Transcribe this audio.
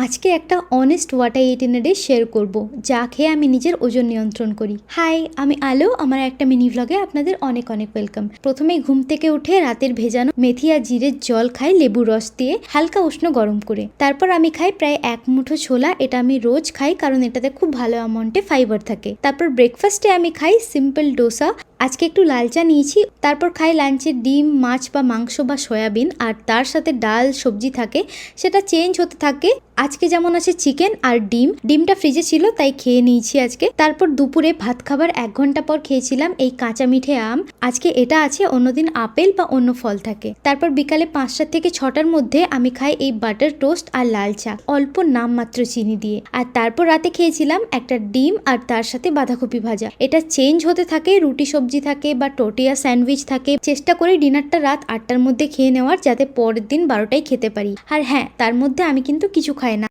আজকে একটা honest water itinerary share করব যা খেয়ে আমি নিজের ওজন নিয়ন্ত্রণ করি। হাই, আমি আলো। আমার একটা মিনি ভ্লগে আপনাদের অনেক অনেক ওয়েলকাম। প্রথমে ঘুম থেকে উঠে রাতের ভেজানো মেথি আর জিরের জল খাই লেবু রস দিয়ে হালকা উষ্ণ গরম করে। তারপর আমি খাই প্রায় এক মুঠো ছোলা। এটা আমি রোজ খাই কারণ এটাতে খুব ভালো অ্যামাউন্টে ফাইবার থাকে। তারপর ব্রেকফাস্টে আমি খাই সিম্পল ডোসা। আজকে একটু লাল চা নিয়েছি। তারপর খাই লাঞ্চে ডিম, মাছ বা মাংস বা সয়াবিন, আর তার সাথে ডাল সবজি থাকে, সেটা চেঞ্জ হতে থাকে। আজকে যেমন আছে চিকেন আর ডিমটা ফ্রিজে ছিল তাই খেয়ে নিয়েছি আজকে। তারপর দুপুরে ভাত খাবার 1 ঘন্টা পর খেয়েছিলাম এই কাঁচা মিঠে আম। আজকে এটা আছে, অন্যদিন আপেল বা অন্য ফল থাকে। তারপর বিকালে 5টা থেকে 6টার মধ্যে আমি খাই এই বাটার টোস্ট আর লাল চা, অল্প নামমাত্র চিনি দিয়ে। আর তারপর রাতে খেয়েছিলাম একটা ডিম আর তার সাথে বাঁধাকপি ভাজা। এটা চেঞ্জ হতে থাকে, রুটি সবজি থাকে বা টোটিয়া স্যান্ডউইচ থাকে। চেষ্টা করি ডিনারটা রাত 8টার মধ্যে খেয়ে নেওয়ার, যাতে পরের দিন 12টায় খেতে পারি। আর হ্যাঁ, তার মধ্যে আমি কিন্তু কিছু খাই না।